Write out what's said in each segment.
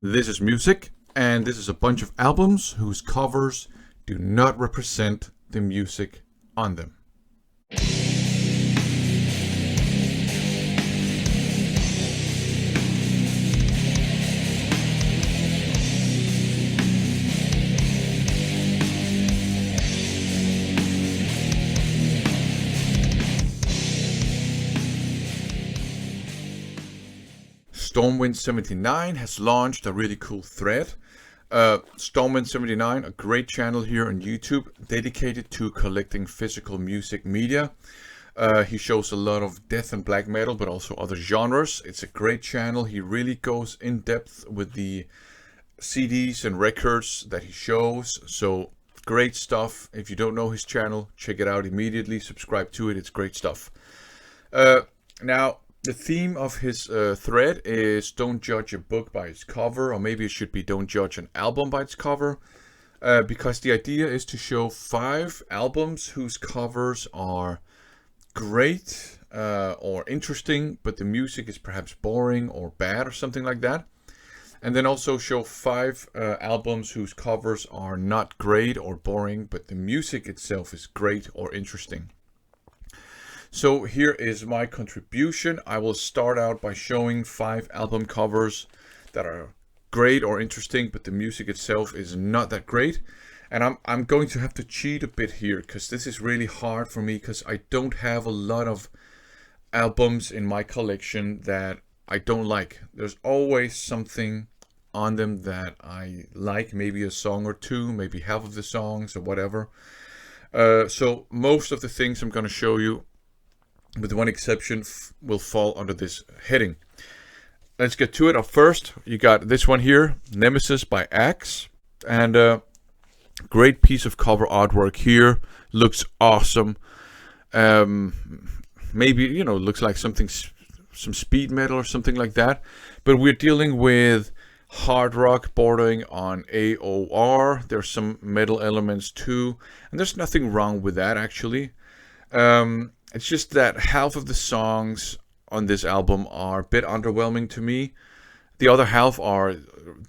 This is music, and this is a bunch of albums whose covers do not represent the music on them. Stormwind79 has launched a really cool thread. Stormwind79, a great channel here on YouTube dedicated to collecting physical music media. He shows a lot of death and black metal, but also other genres. It's a great channel. He really goes in depth with the CDs and records that he shows. So great stuff. If you don't know his channel, check it out immediately. Subscribe to it. It's great stuff. Now, the theme of his thread is don't judge a book by its cover, or maybe it should be don't judge an album by its cover, because the idea is to show 5 albums whose covers are great or interesting, but the music is perhaps boring or bad or something like that. And then also show 5 albums whose covers are not great or boring, but the music itself is great or interesting. So here is my contribution. I will start out by showing 5 album covers that are great or interesting, but the music itself is not that great. And I'm going to have to cheat a bit here, because this is really hard for me, because I don't have a lot of albums in my collection that I don't like. There's always something on them that I like, maybe a song or two, maybe half of the songs or whatever. So most of the things I'm going to show you, with one exception, will fall under this heading. Let's get to it. Up first, you got this one here, Nemesis by Axe, and great piece of cover artwork here. Looks awesome. Maybe, looks like some speed metal or something like that. But we're dealing with hard rock bordering on AOR. There's some metal elements too, and there's nothing wrong with that actually. It's just that half of the songs on this album are a bit underwhelming to me. The other half are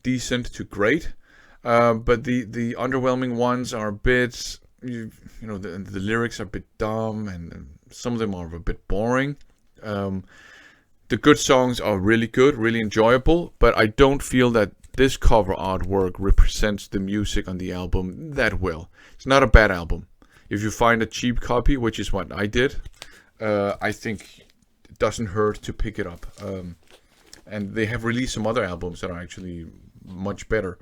decent to great, but the underwhelming ones are a bit, the lyrics are a bit dumb, and some of them are a bit boring. The good songs are really good, really enjoyable, but I don't feel that this cover artwork represents the music on the album that well. It's not a bad album. If you find a cheap copy, which is what I did, I think it doesn't hurt to pick it up. And they have released some other albums that are actually much better.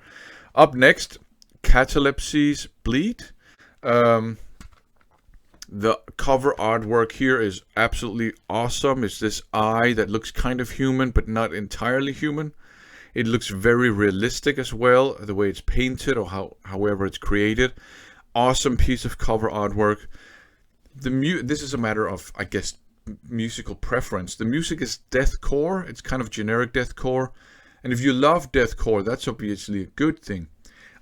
Up next, Catalepsy's Bleed. The cover artwork here is absolutely awesome. It's this eye that looks kind of human, but not entirely human. It looks very realistic as well, the way it's painted or however it's created. Awesome piece of cover artwork. This is a matter of, I guess, musical preference. The music is deathcore. It's kind of generic deathcore. And if you love deathcore, that's obviously a good thing.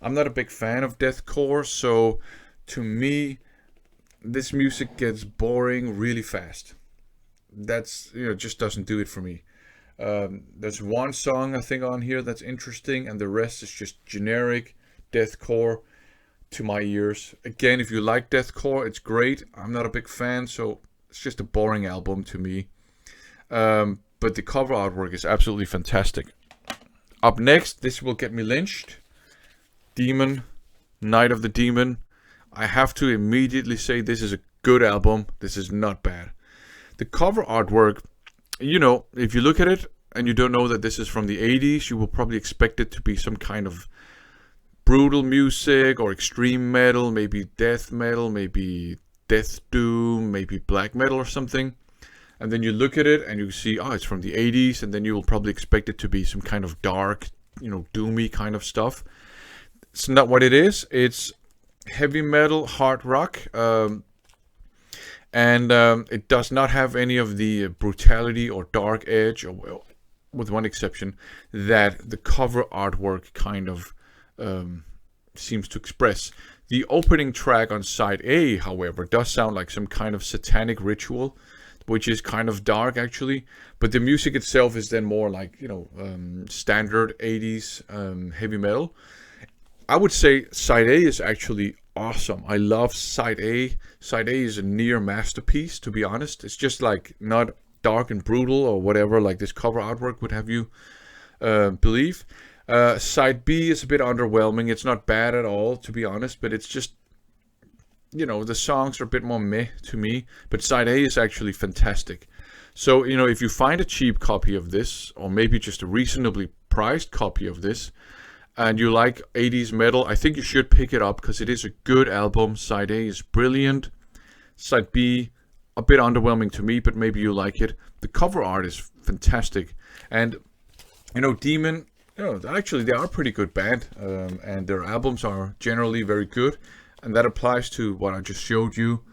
I'm not a big fan of deathcore, so to me, this music gets boring really fast. That's, just doesn't do it for me. There's one song I think on here that's interesting, and the rest is just generic deathcore to my ears. Again, if you like deathcore, it's great. I'm not a big fan, so it's just a boring album to me. But the cover artwork is absolutely fantastic. Up next, this will get me lynched. Demon, Night of the Demon. I have to immediately say this is a good album. This is not bad. The cover artwork, if you look at it and you don't know that this is from the 80s, you will probably expect it to be some kind of brutal music or extreme metal, maybe death metal, maybe death doom, maybe black metal or something. And then you look at it and you see, it's from the 80s, and then you will probably expect it to be some kind of dark, doomy kind of stuff. It's not what it is. It's heavy metal, hard rock, and it does not have any of the brutality or dark edge, or, with one exception, that the cover artwork kind of seems to express. The opening track on side A, however, does sound like some kind of satanic ritual. which is kind of dark actually, but the music itself is then more like, you know, standard 80s heavy metal. I would say side A is actually awesome. I love side A. Side A is a near masterpiece, to be honest. It's just like not dark and brutal or whatever like this cover artwork would have you believe. Side B is a bit underwhelming. It's not bad at all, to be honest, but it's just, you know, the songs are a bit more meh to me. But side A is actually fantastic. So, you know, if you find a cheap copy of this, or maybe just a reasonably priced copy of this, and you like 80s metal, I think you should pick it up because it is a good album. Side A is brilliant. Side B, a bit underwhelming to me, but maybe you like it. The cover art is fantastic. And, you know, Demon, you know, actually they are a pretty good band, and their albums are generally very good. And that applies to what I just showed you.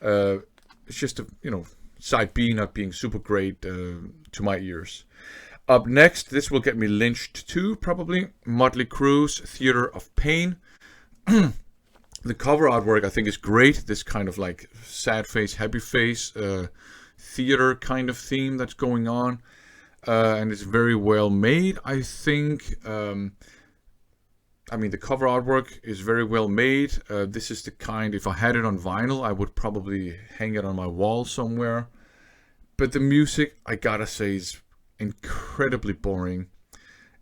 It's just, you know, side B not being super great to my ears. Up next, this will get me lynched too, probably. Motley Crue's Theater of Pain. The cover artwork I think is great. This kind of like sad face, happy face, theater kind of theme that's going on. And it's very well made, I think. I mean, the cover artwork is very well made. This is the kind, if I had it on vinyl, I would probably hang it on my wall somewhere. But the music, I gotta say, is incredibly boring.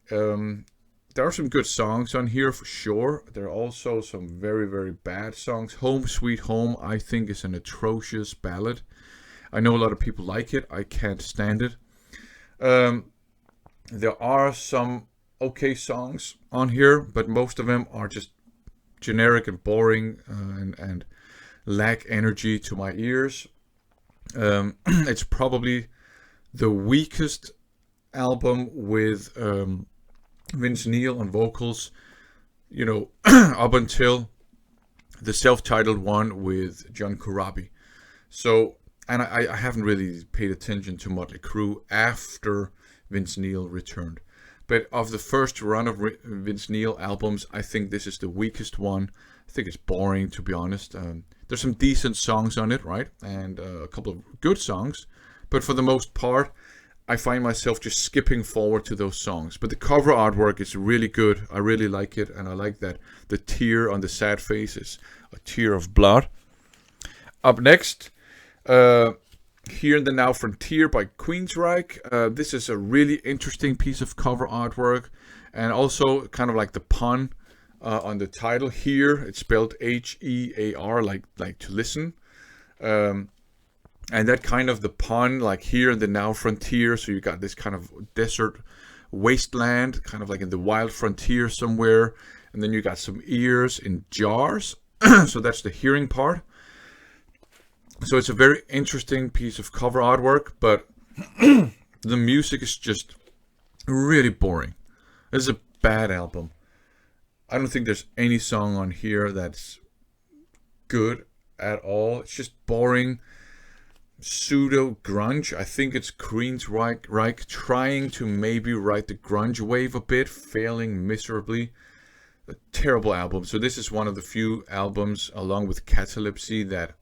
There are some good songs on here for sure. There are also some very, very bad songs. Home Sweet Home, I think, is an atrocious ballad. I know a lot of people like it. I can't stand it. There are some okay songs on here, but most of them are just generic and boring and lack energy to my ears. It's probably the weakest album with Vince Neil on vocals, you know, up until the self-titled one with John Corabi. So, and I haven't really paid attention to Motley Crue after Vince Neil returned. But of the first run of Vince Neil albums, I think this is the weakest one. I think it's boring, to be honest. There's some decent songs on it, right? And a couple of good songs. But for the most part, I find myself just skipping forward to those songs. But the cover artwork is really good. I really like it. And I like that the tear on the sad face is a tear of blood. Up next, Here in the Now Frontier by Queensrÿche. This is a really interesting piece of cover artwork. And also kind of like the pun on the title here. It's spelled H-E-A-R, like to listen. And that kind of the pun, like here in the now frontier. So you got this kind of desert wasteland, kind of like in the wild frontier somewhere. And then you got some ears in jars. So that's the hearing part. So it's a very interesting piece of cover artwork, but the music is just really boring. This is a bad album. I don't think there's any song on here that's good at all. It's just boring. Pseudo grunge. I think it's Queensrÿche trying to maybe ride the grunge wave a bit, failing miserably. A terrible album. So this is one of the few albums, along with Catalepsy, that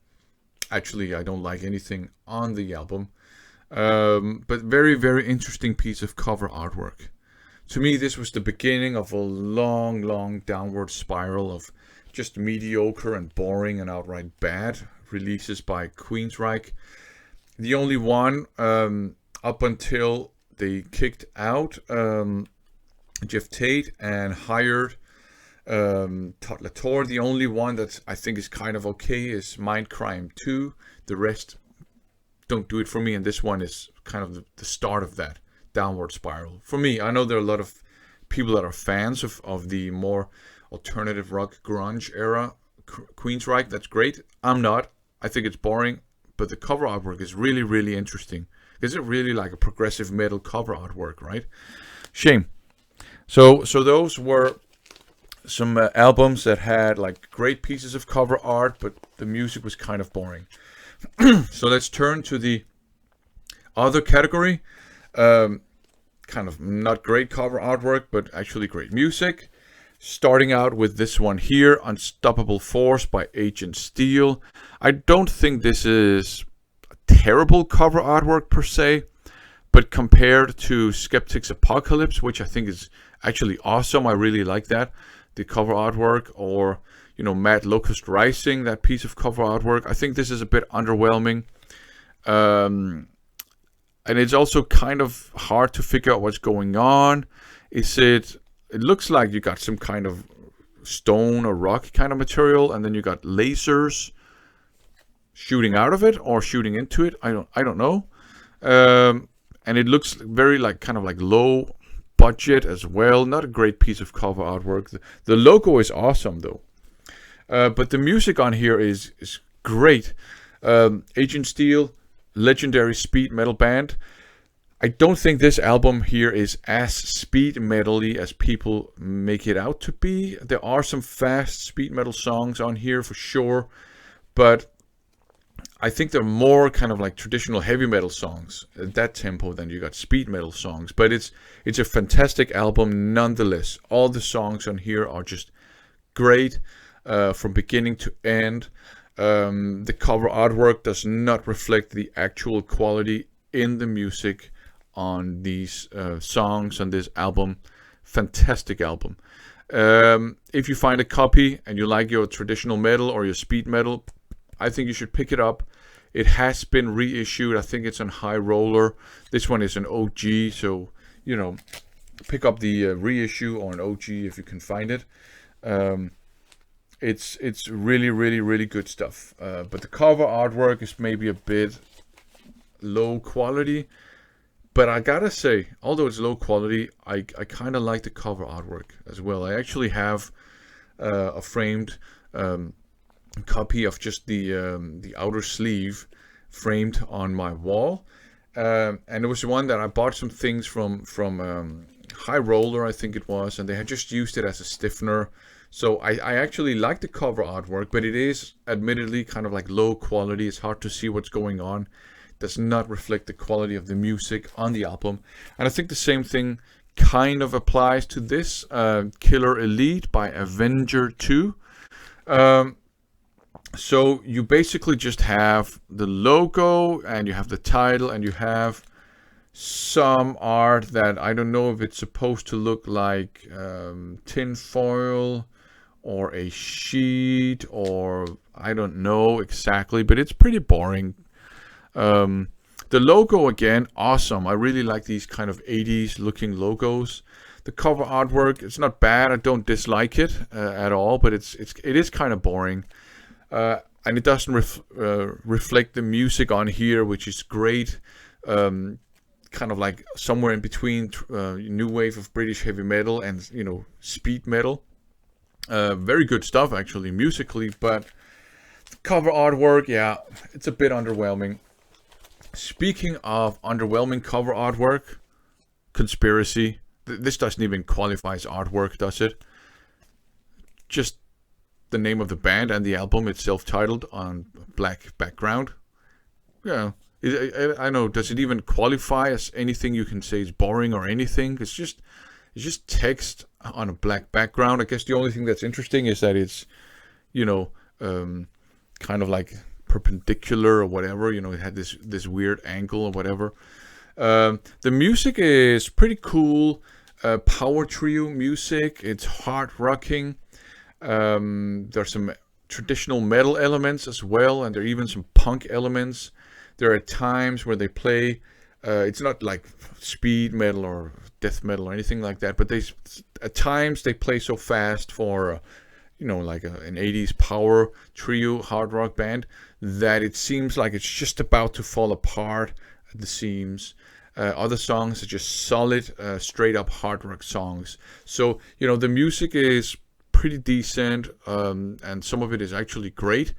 actually I don't like anything on the album. But very, very interesting piece of cover artwork. To me, this was the beginning of a long, long downward spiral of just mediocre and boring and outright bad releases by Queensrÿche. The only one up until they kicked out Jeff Tate and hired Todd Latour. The only one that I think is kind of okay is Mindcrime 2. The rest don't do it for me, and this one is kind of the start of that downward spiral. For me, I know there are a lot of people that are fans of the more alternative rock grunge era Queensrÿche. That's great. I'm not. I think it's boring. But the cover artwork is really, really interesting. Is it really like a progressive metal cover artwork, right? Shame. So those were some albums that had like great pieces of cover art, but the music was kind of boring. So let's turn to the other category. Kind of not great cover artwork, but actually great music. Starting out with this one here, Unstoppable Force by Agent Steel. I don't think this is a terrible cover artwork per se, but compared to Skeptic's Apocalypse, which I think is actually awesome, I really like that, the cover artwork, or Mad Locust Rising, that piece of cover artwork, I think this is a bit underwhelming. And it's also kind of hard to figure out what's going on. It looks like you got some kind of stone or rock kind of material, and then you got lasers shooting out of it or shooting into it. I don't know. And it looks very kind of low budget as well. Not a great piece of cover artwork. The logo is awesome though. But the music on here is great. Agent Steel, legendary speed metal band. I don't think this album here is as speed metal-y as people make it out to be. There are some fast speed metal songs on here for sure, but I think they're more kind of like traditional heavy metal songs at that tempo than you got speed metal songs. But it's a fantastic album nonetheless. All the songs on here are just great from beginning to end. The cover artwork does not reflect the actual quality in the music on these songs on this album. Fantastic album. If you find a copy and you like your traditional metal or your speed metal, I think you should pick it up. It has been reissued. I think it's on High Roller. This one is an OG, so pick up the reissue or an OG if you can find it. It's really, really, really good stuff. But the cover artwork is maybe a bit low quality. But I gotta say, although it's low quality, I kind of like the cover artwork as well. I actually have a framed copy of just the outer sleeve framed on my wall. And it was one that I bought some things from High Roller, I think it was. And they had just used it as a stiffener. So I actually like the cover artwork, but it is admittedly kind of like low quality. It's hard to see what's going on. Does not reflect the quality of the music on the album. And I think the same thing kind of applies to this Killer Elite by Avenger 2. So you basically just have the logo and you have the title and you have some art that I don't know if it's supposed to look like tin foil or a sheet, or I don't know exactly, but it's pretty boring. The logo again, awesome. I really like these kind of 80s looking logos. The cover artwork, it's not bad. I don't dislike it at all, but it is kind of boring. And it doesn't reflect the music on here, which is great. Kind of like somewhere in between new wave of British heavy metal and speed metal. Very good stuff actually musically, but the cover artwork, yeah, it's a bit underwhelming. Speaking of underwhelming cover artwork, Conspiracy. This doesn't even qualify as artwork, does it? Just the name of the band and the album itself titled on black background. Yeah, I know. Does it even qualify as anything you can say is boring or anything? It's just text on a black background. I guess the only thing that's interesting is that it's, kind of like perpendicular or whatever. It had this weird angle or whatever. The music is pretty cool. Power trio music. It's hard rocking. There's some traditional metal elements as well, and there are even some punk elements. There are times where they play. It's not like speed metal or death metal or anything like that, but at times they play so fast for like an 80s power trio hard rock band that it seems like it's just about to fall apart at the seams. Other songs are just solid, straight up hard rock songs. So the music is pretty decent, and some of it is actually great,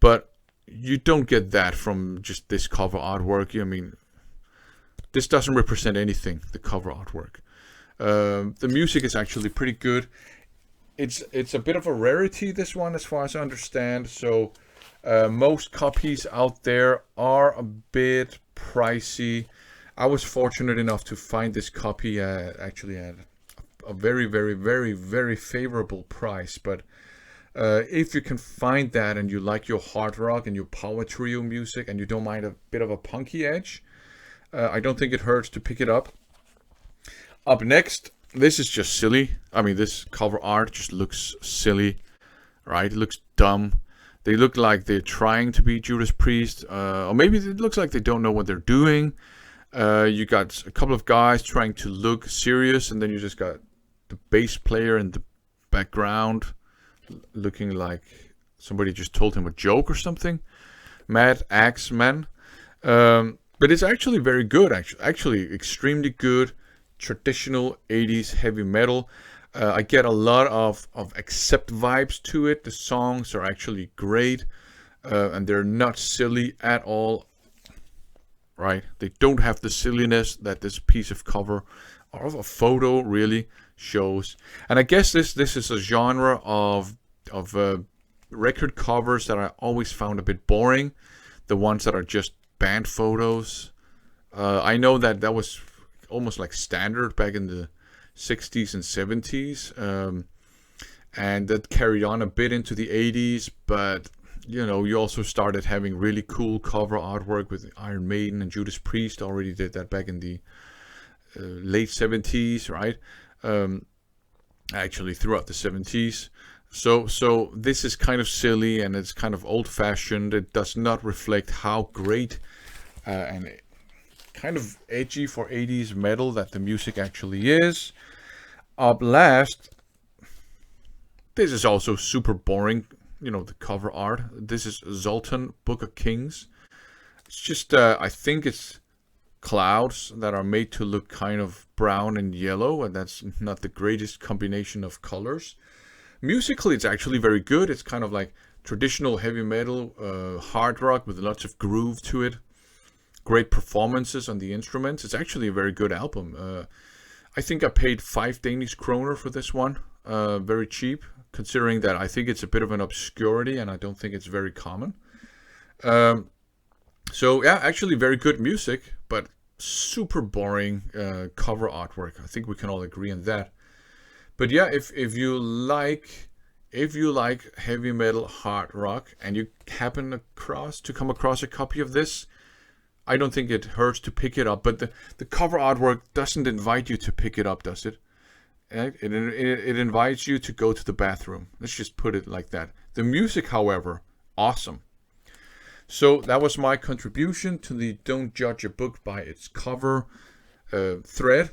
but you don't get that from just this cover artwork. I mean, this doesn't represent anything, the cover artwork. The music is actually pretty good. It's a bit of a rarity, this one, as far as I understand. So most copies out there are a bit pricey. I was fortunate enough to find this copy actually at a very, very, very, very favorable price. But If you can find that and you like your hard rock and your power trio music and you don't mind a bit of a punky edge, I don't think it hurts to pick it up. Up next, this is just silly. I mean, this cover art just looks silly, right? It looks dumb. They look like they're trying to be Judas Priest, or maybe it looks like they don't know what they're doing. You got a couple of guys trying to look serious, and then you just got the bass player in the background looking like somebody just told him a joke or something. Mad Aseman. But it's actually very good, actually extremely good. Traditional 80s heavy metal. I get a lot of Accept vibes to it. The songs are actually great, and they're not silly at all, right? They don't have the silliness that this piece of cover or of a photo really shows. And I guess this is a genre of record covers that I always found a bit boring. The ones that are just band photos. I know that was almost like standard back in the 60s and 70s, and that carried on a bit into the 80s, but you know, you also started having really cool cover artwork with Iron Maiden and Judas Priest. Already did that back in the late 70s, right? Actually throughout the 70s. So this is kind of silly and it's kind of old-fashioned. It does not reflect how great and kind of edgy for 80s metal that the music actually is. Up last, this is also super boring, you know, the cover art. This is Zoltan, Book of Kings. It's just, I think it's clouds that are made to look kind of brown and yellow, and that's not the greatest combination of colors. Musically, it's actually very good. It's kind of like traditional heavy metal, hard rock with lots of groove to it. Great performances on the instruments. It's actually a very good album. I think I paid 5 Danish kroner for this one. Very cheap, considering that I think it's a bit of an obscurity and I don't think it's very common. So yeah, actually very good music, but super boring cover artwork. I think we can all agree on that. But yeah, if you like heavy metal, hard rock, and you happen to come across a copy of this, I don't think it hurts to pick it up. But the cover artwork doesn't invite you to pick it up, does it? It invites you to go to the bathroom. Let's just put it like that. The music, however, awesome. So that was my contribution to the Don't Judge a Book by its cover thread.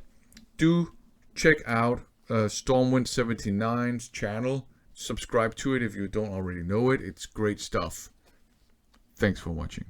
Do check out Stormwind79's channel. Subscribe to it if you don't already know it. It's great stuff. Thanks for watching.